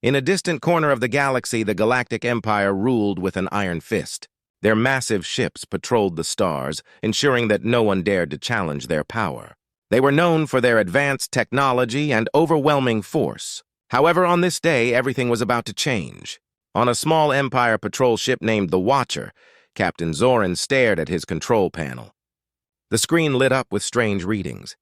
In a distant corner of the galaxy, the Galactic Empire ruled with an iron fist. Their massive ships patrolled the stars, ensuring that no one dared to challenge their power. They were known for their advanced technology and overwhelming force. However, on this day, everything was about to change. On a small Empire patrol ship named the Watcher, Captain Zoran stared at his control panel. The screen lit up with strange readings.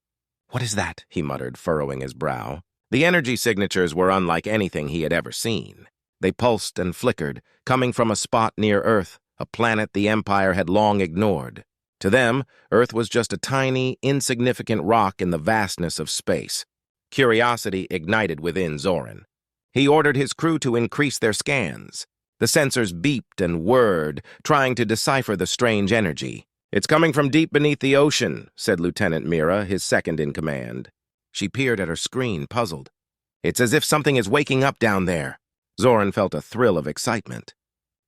"What is that?" he muttered, furrowing his brow. The energy signatures were unlike anything he had ever seen. They pulsed and flickered, coming from a spot near Earth, a planet the Empire had long ignored. To them, Earth was just a tiny, insignificant rock in the vastness of space. Curiosity ignited within Zoran. He ordered his crew to increase their scans. The sensors beeped and whirred, trying to decipher the strange energy. "It's coming from deep beneath the ocean," said Lieutenant Mira, his second-in-command. She peered at her screen, puzzled. "It's as if something is waking up down there." Zoran felt a thrill of excitement.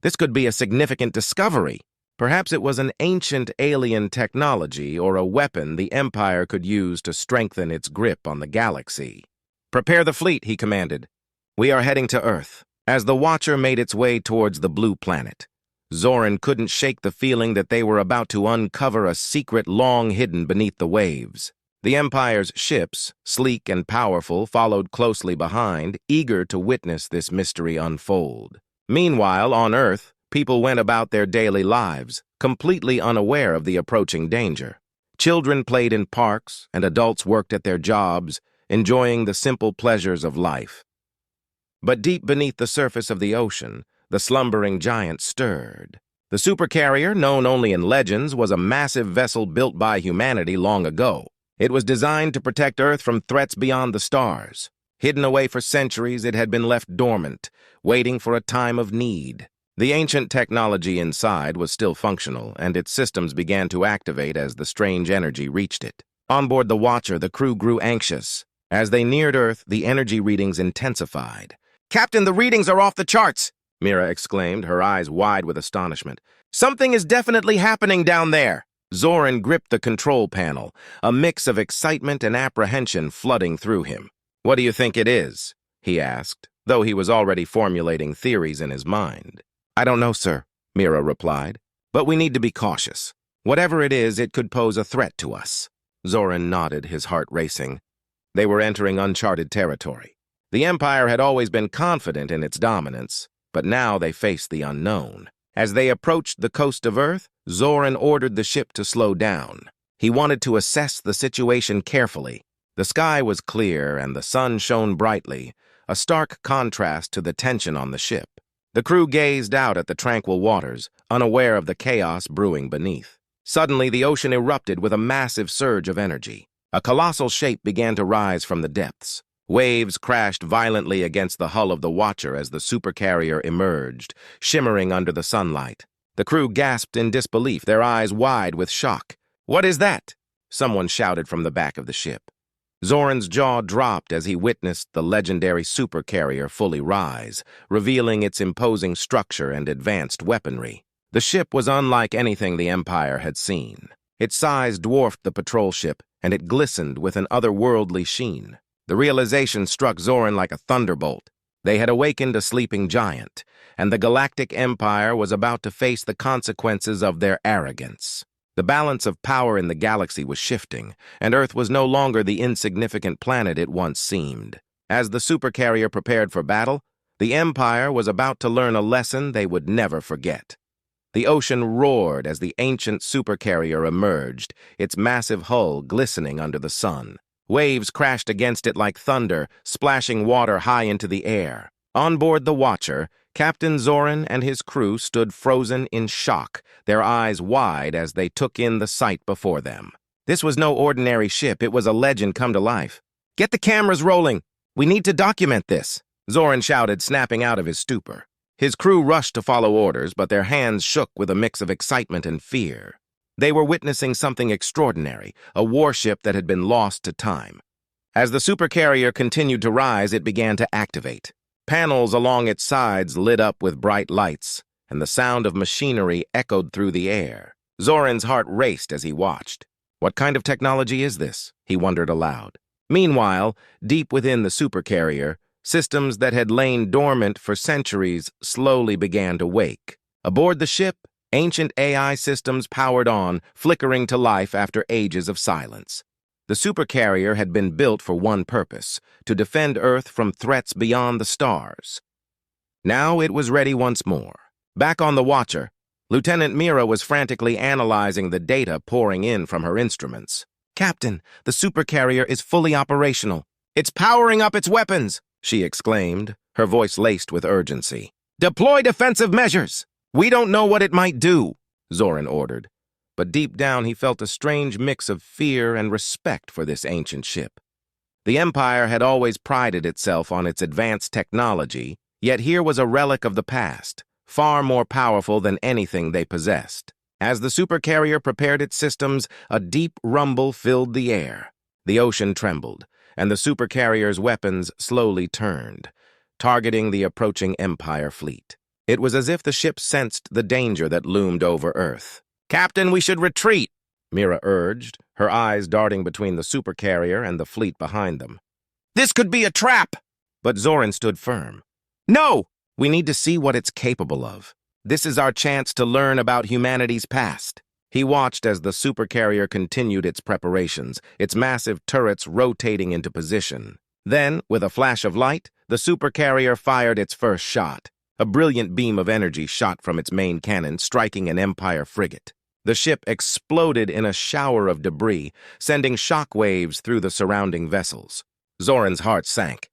This could be a significant discovery. Perhaps it was an ancient alien technology or a weapon the Empire could use to strengthen its grip on the galaxy. "Prepare the fleet," he commanded. "We are heading to Earth." As the Watcher made its way towards the blue planet, Zoran couldn't shake the feeling that they were about to uncover a secret long hidden beneath the waves. The Empire's ships, sleek and powerful, followed closely behind, eager to witness this mystery unfold. Meanwhile, on Earth, people went about their daily lives, completely unaware of the approaching danger. Children played in parks, and adults worked at their jobs, enjoying the simple pleasures of life. But deep beneath the surface of the ocean, the slumbering giant stirred. The Supercarrier, known only in legends, was a massive vessel built by humanity long ago. It was designed to protect Earth from threats beyond the stars. Hidden away for centuries, it had been left dormant, waiting for a time of need. The ancient technology inside was still functional, and its systems began to activate as the strange energy reached it. On board the Watcher, the crew grew anxious. As they neared Earth, the energy readings intensified. "Captain, the readings are off the charts!" Mira exclaimed, her eyes wide with astonishment. "Something is definitely happening down there!" Zoran gripped the control panel, a mix of excitement and apprehension flooding through him. "What do you think it is?" he asked, though he was already formulating theories in his mind. "I don't know, sir," Mira replied, "but we need to be cautious. Whatever it is, it could pose a threat to us." Zoran nodded, his heart racing. They were entering uncharted territory. The Empire had always been confident in its dominance, but now they faced the unknown. As they approached the coast of Earth, Zoran ordered the ship to slow down. He wanted to assess the situation carefully. The sky was clear and the sun shone brightly, a stark contrast to the tension on the ship. The crew gazed out at the tranquil waters, unaware of the chaos brewing beneath. Suddenly, the ocean erupted with a massive surge of energy. A colossal shape began to rise from the depths. Waves crashed violently against the hull of the Watcher as the Supercarrier emerged, shimmering under the sunlight. The crew gasped in disbelief, their eyes wide with shock. "What is that?" someone shouted from the back of the ship. Zoran's jaw dropped as he witnessed the legendary Supercarrier fully rise, revealing its imposing structure and advanced weaponry. The ship was unlike anything the Empire had seen. Its size dwarfed the patrol ship, and it glistened with an otherworldly sheen. The realization struck Zoran like a thunderbolt. They had awakened a sleeping giant, and the Galactic Empire was about to face the consequences of their arrogance. The balance of power in the galaxy was shifting, and Earth was no longer the insignificant planet it once seemed. As the Supercarrier prepared for battle, the Empire was about to learn a lesson they would never forget. The ocean roared as the ancient Supercarrier emerged, its massive hull glistening under the sun. Waves crashed against it like thunder, splashing water high into the air. On board the Watcher, Captain Zoran and his crew stood frozen in shock, their eyes wide as they took in the sight before them. This was no ordinary ship, it was a legend come to life. "Get the cameras rolling! We need to document this!" Zoran shouted, snapping out of his stupor. His crew rushed to follow orders, but their hands shook with a mix of excitement and fear. They were witnessing something extraordinary, a warship that had been lost to time. As the Supercarrier continued to rise, it began to activate. Panels along its sides lit up with bright lights, and the sound of machinery echoed through the air. Zoran's heart raced as he watched. What kind of technology is this? He wondered aloud. Meanwhile, deep within the Supercarrier, Systems that had lain dormant for centuries slowly began to wake. Aboard the ship, ancient AI systems powered on, flickering to life after ages of silence. The supercarrier had been built for one purpose: to defend Earth from threats beyond the stars. Now it was ready once more. Back on the Watcher, Lieutenant Mira was frantically analyzing the data pouring in from her instruments. "Captain, the supercarrier is fully operational. It's powering up its weapons!" she exclaimed, her voice laced with urgency. "Deploy defensive measures! We don't know what it might do," Zoran ordered. But deep down he felt a strange mix of fear and respect for this ancient ship. The Empire had always prided itself on its advanced technology, yet here was a relic of the past, far more powerful than anything they possessed. As the supercarrier prepared its systems, a deep rumble filled the air. The ocean trembled, and the supercarrier's weapons slowly turned, targeting the approaching Empire fleet. It was as if the ship sensed the danger that loomed over Earth. "Captain, we should retreat," Mira urged, her eyes darting between the supercarrier and the fleet behind them. "This could be a trap!" But Zoran stood firm. "No! We need to see what it's capable of. This is our chance to learn about humanity's past." He watched as the supercarrier continued its preparations, its massive turrets rotating into position. Then, with a flash of light, the supercarrier fired its first shot. A brilliant beam of energy shot from its main cannon, striking an Empire frigate. The ship exploded in a shower of debris, sending shockwaves through the surrounding vessels. Zoran's heart sank.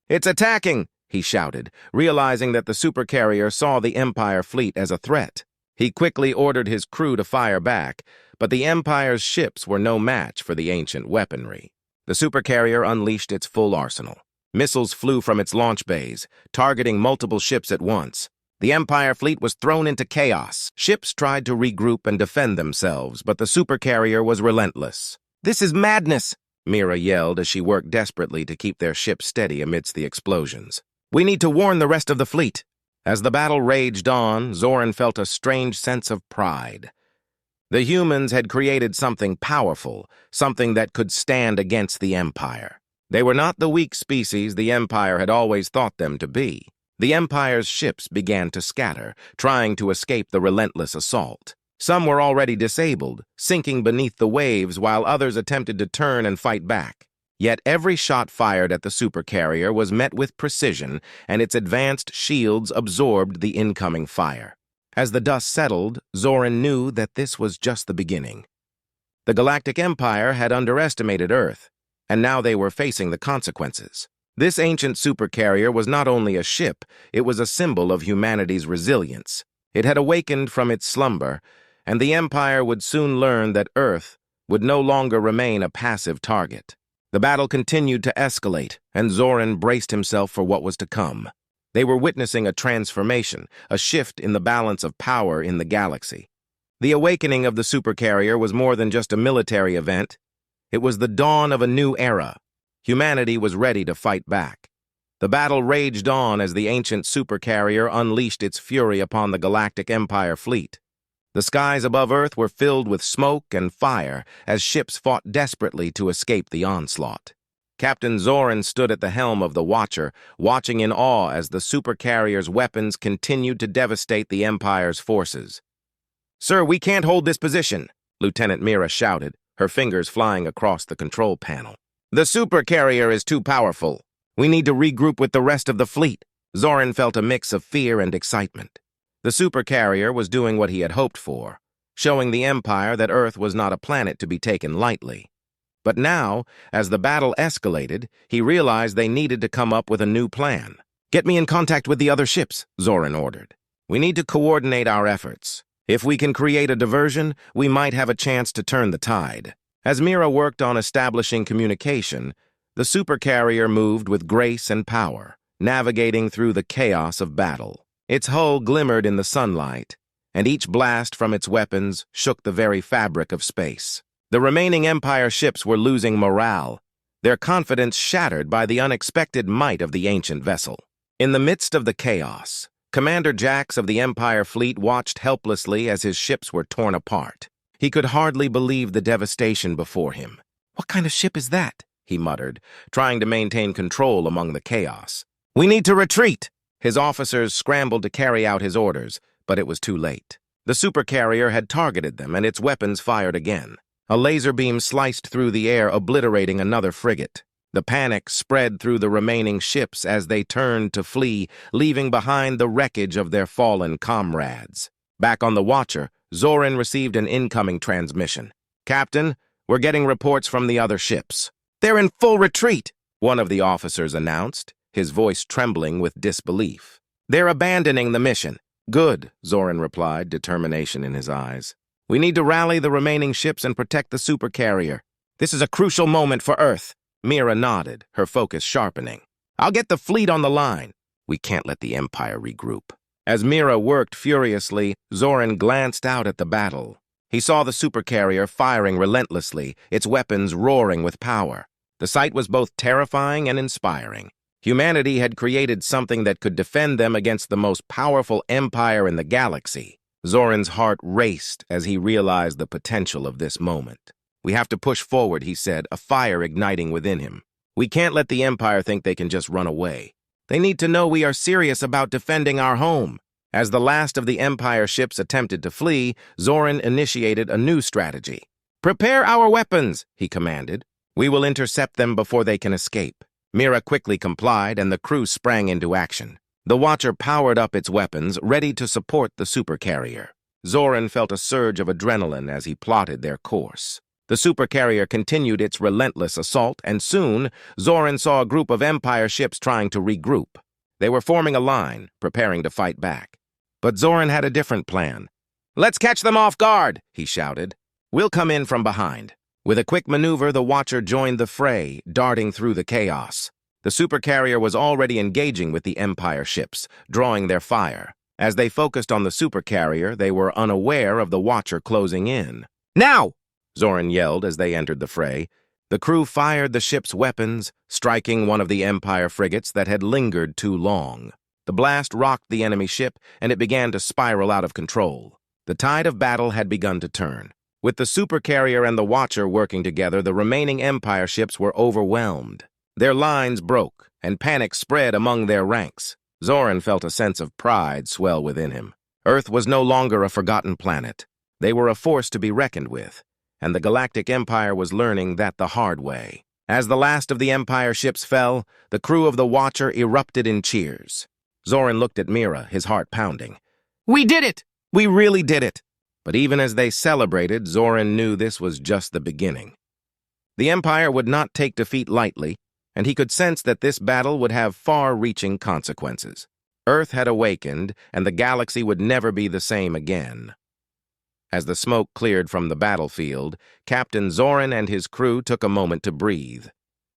"It's attacking!" he shouted, realizing that the supercarrier saw the Empire fleet as a threat. He quickly ordered his crew to fire back, but the Empire's ships were no match for the ancient weaponry. The supercarrier unleashed its full arsenal. Missiles flew from its launch bays, targeting multiple ships at once. The Empire fleet was thrown into chaos. Ships tried to regroup and defend themselves, but the supercarrier was relentless. "This is madness!" Mira yelled as she worked desperately to keep their ship steady amidst the explosions. "We need to warn the rest of the fleet." As the battle raged on, Zoran felt a strange sense of pride. The humans had created something powerful, something that could stand against the Empire. They were not the weak species the Empire had always thought them to be. The Empire's ships began to scatter, trying to escape the relentless assault. Some were already disabled, sinking beneath the waves, while others attempted to turn and fight back. Yet every shot fired at the supercarrier was met with precision, and its advanced shields absorbed the incoming fire. As the dust settled, Zoran knew that this was just the beginning. The Galactic Empire had underestimated Earth, and now they were facing the consequences. This ancient supercarrier was not only a ship, it was a symbol of humanity's resilience. It had awakened from its slumber, and the Empire would soon learn that Earth would no longer remain a passive target. The battle continued to escalate, and Zoran braced himself for what was to come. They were witnessing a transformation, a shift in the balance of power in the galaxy. The awakening of the supercarrier was more than just a military event. It was the dawn of a new era. Humanity was ready to fight back. The battle raged on as the ancient supercarrier unleashed its fury upon the Galactic Empire fleet. The skies above Earth were filled with smoke and fire as ships fought desperately to escape the onslaught. Captain Zoran stood at the helm of the Watcher, watching in awe as the supercarrier's weapons continued to devastate the Empire's forces. "Sir, we can't hold this position," Lieutenant Mira shouted, her fingers flying across the control panel. "The supercarrier is too powerful. We need to regroup with the rest of the fleet." Zoran felt a mix of fear and excitement. The supercarrier was doing what he had hoped for, showing the Empire that Earth was not a planet to be taken lightly. But now, as the battle escalated, he realized they needed to come up with a new plan. "Get me in contact with the other ships," Zoran ordered. "We need to coordinate our efforts. If we can create a diversion, we might have a chance to turn the tide." As Mira worked on establishing communication, the supercarrier moved with grace and power, navigating through the chaos of battle. Its hull glimmered in the sunlight, and each blast from its weapons shook the very fabric of space. The remaining Empire ships were losing morale, their confidence shattered by the unexpected might of the ancient vessel. In the midst of the chaos, Commander Jax of the Empire fleet watched helplessly as his ships were torn apart. He could hardly believe the devastation before him. "What kind of ship is that?" he muttered, trying to maintain control among the chaos. We need to retreat! His officers scrambled to carry out his orders, but it was too late. The supercarrier had targeted them, and its weapons fired again. A laser beam sliced through the air, obliterating another frigate. The panic spread through the remaining ships as they turned to flee, leaving behind the wreckage of their fallen comrades. Back on the Watcher, Zoran received an incoming transmission. "Captain, we're getting reports from the other ships." "They're in full retreat," one of the officers announced, his voice trembling with disbelief. "They're abandoning the mission." "Good," Zoran replied, determination in his eyes. "We need to rally the remaining ships and protect the supercarrier. This is a crucial moment for Earth." Mira nodded, her focus sharpening. "I'll get the fleet on the line." "We can't let the Empire regroup." As Mira worked furiously, Zoran glanced out at the battle. He saw the supercarrier firing relentlessly, its weapons roaring with power. The sight was both terrifying and inspiring. Humanity had created something that could defend them against the most powerful empire in the galaxy. Zoran's heart raced as he realized the potential of this moment. "We have to push forward," he said, a fire igniting within him. "We can't let the Empire think they can just run away. They need to know we are serious about defending our home." As the last of the Empire ships attempted to flee, Zoran initiated a new strategy. "Prepare our weapons," he commanded. "We will intercept them before they can escape." Mira quickly complied, and the crew sprang into action. The Watcher powered up its weapons, ready to support the supercarrier. Zoran felt a surge of adrenaline as he plotted their course. The supercarrier continued its relentless assault, and soon, Zoran saw a group of Empire ships trying to regroup. They were forming a line, preparing to fight back. But Zoran had a different plan. "Let's catch them off guard," he shouted. "We'll come in from behind." With a quick maneuver, the Watcher joined the fray, darting through the chaos. The supercarrier was already engaging with the Empire ships, drawing their fire. As they focused on the supercarrier, they were unaware of the Watcher closing in. "Now!" Zoran yelled as they entered the fray. The crew fired the ship's weapons, striking one of the Empire frigates that had lingered too long. The blast rocked the enemy ship, and it began to spiral out of control. The tide of battle had begun to turn. With the supercarrier and the Watcher working together, the remaining Empire ships were overwhelmed. Their lines broke, and panic spread among their ranks. Zoran felt a sense of pride swell within him. Earth was no longer a forgotten planet. They were a force to be reckoned with, and the Galactic Empire was learning that the hard way. As the last of the Empire ships fell, the crew of the Watcher erupted in cheers. Zoran looked at Mira, his heart pounding. "We did it! We really did it!" But even as they celebrated, Zoran knew this was just the beginning. The Empire would not take defeat lightly, and he could sense that this battle would have far-reaching consequences. Earth had awakened, and the galaxy would never be the same again. As the smoke cleared from the battlefield, Captain Zoran and his crew took a moment to breathe.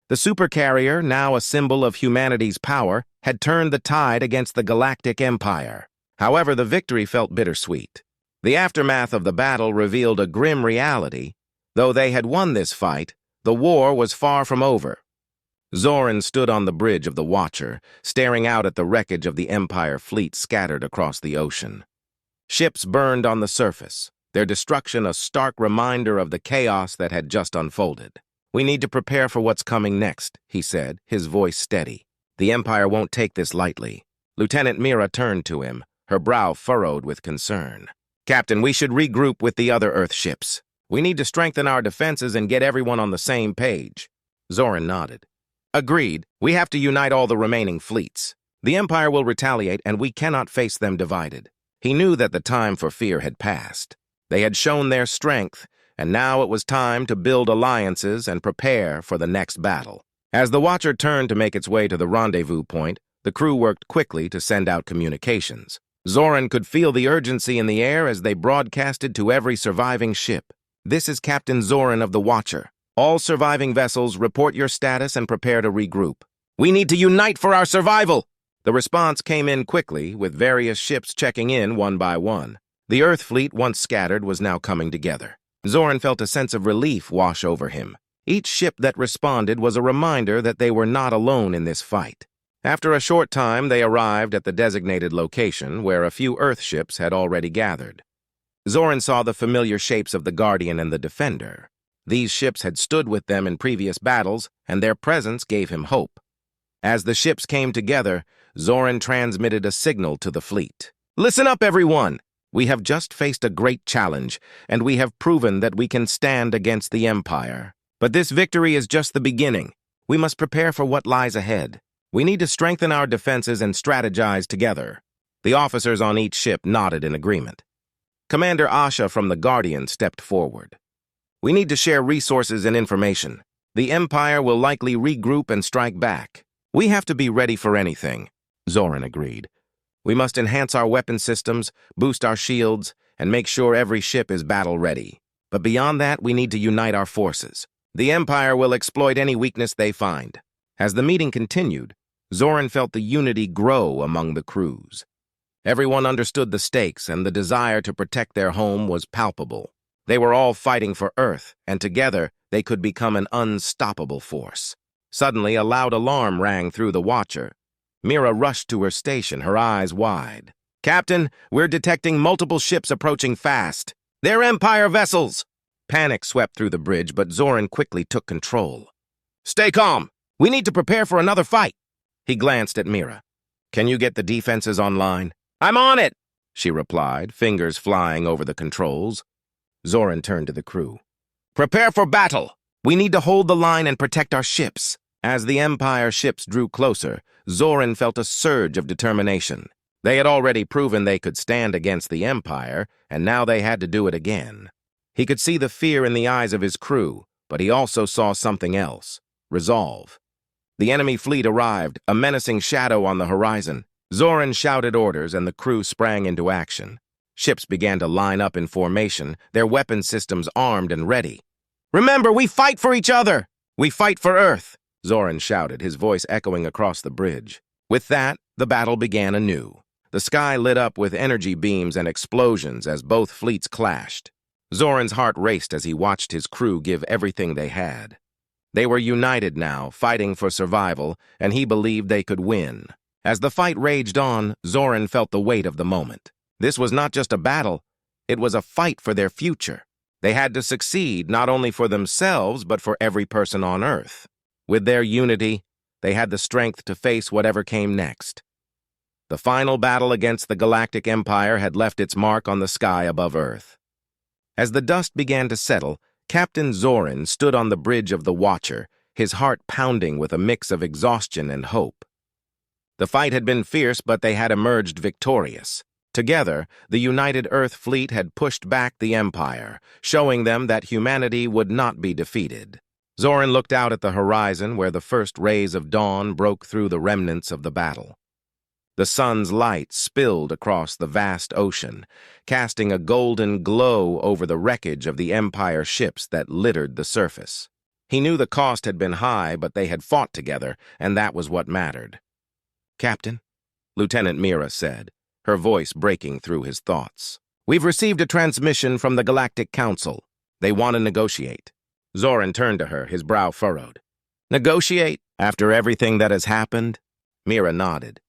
The supercarrier, now a symbol of humanity's power, had turned the tide against the Galactic Empire. However, the victory felt bittersweet. The aftermath of the battle revealed a grim reality. Though they had won this fight, the war was far from over. Zoran stood on the bridge of the Watcher, staring out at the wreckage of the Empire fleet scattered across the ocean. Ships burned on the surface, their destruction a stark reminder of the chaos that had just unfolded. "We need to prepare for what's coming next," he said, his voice steady. "The Empire won't take this lightly." Lieutenant Mira turned to him, her brow furrowed with concern. "Captain, we should regroup with the other Earth ships. We need to strengthen our defenses and get everyone on the same page." Zoran nodded. "Agreed. We have to unite all the remaining fleets. The Empire will retaliate, and we cannot face them divided." He knew that the time for fear had passed. They had shown their strength, and now it was time to build alliances and prepare for the next battle. As the Watcher turned to make its way to the rendezvous point, the crew worked quickly to send out communications. Zoran could feel the urgency in the air as they broadcasted to every surviving ship. "This is Captain Zoran of the Watcher. All surviving vessels, report your status and prepare to regroup. We need to unite for our survival!" The response came in quickly, with various ships checking in one by one. The Earth fleet, once scattered, was now coming together. Zoran felt a sense of relief wash over him. Each ship that responded was a reminder that they were not alone in this fight. After a short time, they arrived at the designated location where a few Earth ships had already gathered. Zoran saw the familiar shapes of the Guardian and the Defender. These ships had stood with them in previous battles, and their presence gave him hope. As the ships came together, Zoran transmitted a signal to the fleet. "Listen up, everyone! We have just faced a great challenge, and we have proven that we can stand against the Empire. But this victory is just the beginning. We must prepare for what lies ahead. We need to strengthen our defenses and strategize together." The officers on each ship nodded in agreement. Commander Asha from the Guardian stepped forward. "We need to share resources and information. The Empire will likely regroup and strike back. We have to be ready for anything," Zoran agreed. "We must enhance our weapon systems, boost our shields, and make sure every ship is battle-ready. But beyond that, we need to unite our forces. The Empire will exploit any weakness they find." As the meeting continued, Zoran felt the unity grow among the crews. Everyone understood the stakes, and the desire to protect their home was palpable. They were all fighting for Earth, and together they could become an unstoppable force. Suddenly, a loud alarm rang through the Watcher. Mira rushed to her station, her eyes wide. "Captain, we're detecting multiple ships approaching fast. They're Empire vessels!" Panic swept through the bridge, but Zoran quickly took control. "Stay calm! We need to prepare for another fight!" He glanced at Mira. "Can you get the defenses online?" "I'm on it!" she replied, fingers flying over the controls. Zoran turned to the crew. "Prepare for battle! We need to hold the line and protect our ships." As the Empire ships drew closer, Zoran felt a surge of determination. They had already proven they could stand against the Empire, and now they had to do it again. He could see the fear in the eyes of his crew, but he also saw something else: resolve. The enemy fleet arrived, a menacing shadow on the horizon. Zoran shouted orders, and the crew sprang into action. Ships began to line up in formation, their weapon systems armed and ready. "Remember, we fight for each other! We fight for Earth!" Zoran shouted, his voice echoing across the bridge. With that, the battle began anew. The sky lit up with energy beams and explosions as both fleets clashed. Zoran's heart raced as he watched his crew give everything they had. They were united now, fighting for survival, and he believed they could win. As the fight raged on, Zoran felt the weight of the moment. This was not just a battle, it was a fight for their future. They had to succeed not only for themselves, but for every person on Earth. With their unity, they had the strength to face whatever came next. The final battle against the Galactic Empire had left its mark on the sky above Earth. As the dust began to settle, Captain Zoran stood on the bridge of the Watcher, his heart pounding with a mix of exhaustion and hope. The fight had been fierce, but they had emerged victorious. Together, the united Earth fleet had pushed back the Empire, showing them that humanity would not be defeated. Zoran looked out at the horizon where the first rays of dawn broke through the remnants of the battle. The sun's light spilled across the vast ocean, casting a golden glow over the wreckage of the Empire ships that littered the surface. He knew the cost had been high, but they had fought together, and that was what mattered. "Captain," Lieutenant Mira said, her voice breaking through his thoughts. "We've received a transmission from the Galactic Council. They want to negotiate." Zoran turned to her, his brow furrowed. "Negotiate? After everything that has happened?" Mira nodded.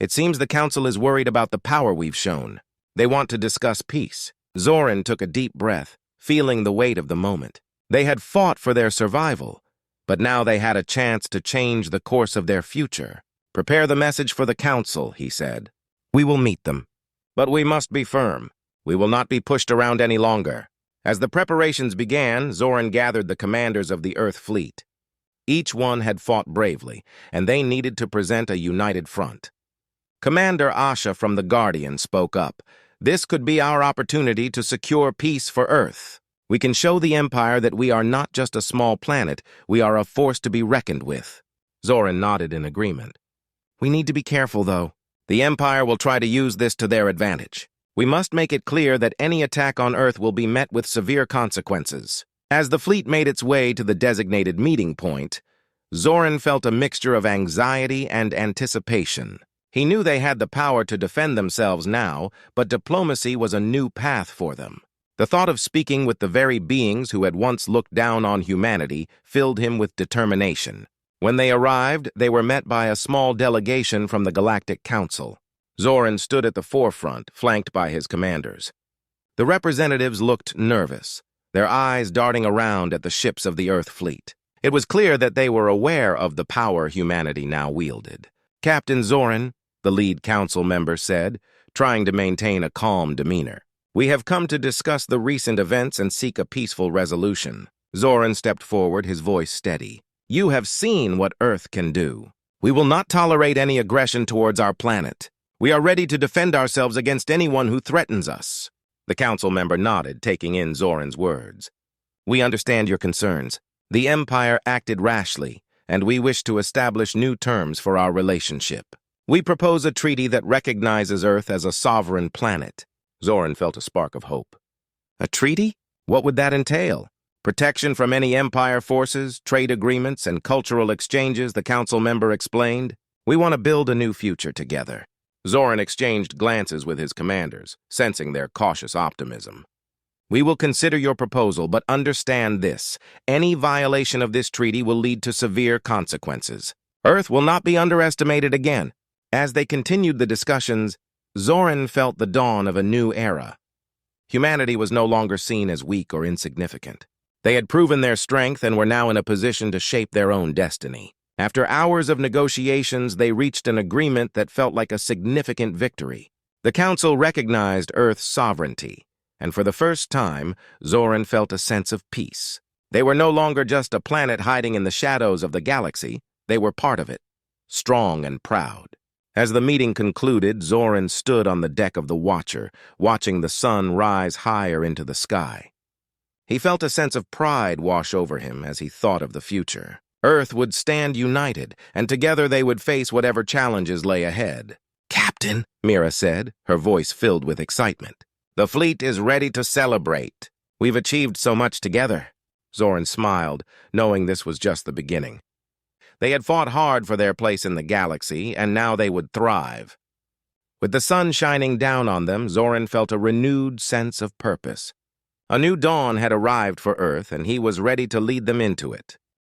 "It seems the Council is worried about the power we've shown. They want to discuss peace." Zoran took a deep breath, feeling the weight of the moment. They had fought for their survival, but now they had a chance to change the course of their future. "Prepare the message for the Council," he said. "We will meet them. But we must be firm. We will not be pushed around any longer." As the preparations began, Zoran gathered the commanders of the Earth fleet. Each one had fought bravely, and they needed to present a united front. Commander Asha from the Guardian spoke up. "This could be our opportunity to secure peace for Earth. We can show the Empire that we are not just a small planet, we are a force to be reckoned with." Zoran nodded in agreement. "We need to be careful, though. The Empire will try to use this to their advantage. We must make it clear that any attack on Earth will be met with severe consequences." As the fleet made its way to the designated meeting point, Zoran felt a mixture of anxiety and anticipation. He knew they had the power to defend themselves now, but diplomacy was a new path for them. The thought of speaking with the very beings who had once looked down on humanity filled him with determination. When they arrived, they were met by a small delegation from the Galactic Council. Zoran stood at the forefront, flanked by his commanders. The representatives looked nervous, their eyes darting around at the ships of the Earth fleet. It was clear that they were aware of the power humanity now wielded. "Captain Zoran," the lead council member said, trying to maintain a calm demeanor, "we have come to discuss the recent events and seek a peaceful resolution." Zoran stepped forward, his voice steady. "You have seen what Earth can do. We will not tolerate any aggression towards our planet. We are ready to defend ourselves against anyone who threatens us." The council member nodded, taking in Zoran's words. "We understand your concerns. The Empire acted rashly, and we wish to establish new terms for our relationship. We propose a treaty that recognizes Earth as a sovereign planet." Zoran felt a spark of hope. "A treaty? What would that entail? Protection from any Empire forces, trade agreements, and cultural exchanges," the council member explained. "We want to build a new future together." Zoran exchanged glances with his commanders, sensing their cautious optimism. "We will consider your proposal, but understand this. Any violation of this treaty will lead to severe consequences. Earth will not be underestimated again." As they continued the discussions, Zoran felt the dawn of a new era. Humanity was no longer seen as weak or insignificant. They had proven their strength and were now in a position to shape their own destiny. After hours of negotiations, they reached an agreement that felt like a significant victory. The Council recognized Earth's sovereignty, and for the first time, Zoran felt a sense of peace. They were no longer just a planet hiding in the shadows of the galaxy. They were part of it, strong and proud. As the meeting concluded, Zoran stood on the deck of the Watcher, watching the sun rise higher into the sky. He felt a sense of pride wash over him as he thought of the future. Earth would stand united, and together they would face whatever challenges lay ahead. "Captain," Mira said, her voice filled with excitement, "the fleet is ready to celebrate. We've achieved so much together." Zoran smiled, knowing this was just the beginning. They had fought hard for their place in the galaxy, and now they would thrive. With the sun shining down on them, Zoran felt a renewed sense of purpose. A new dawn had arrived for Earth, and he was ready to lead them into it.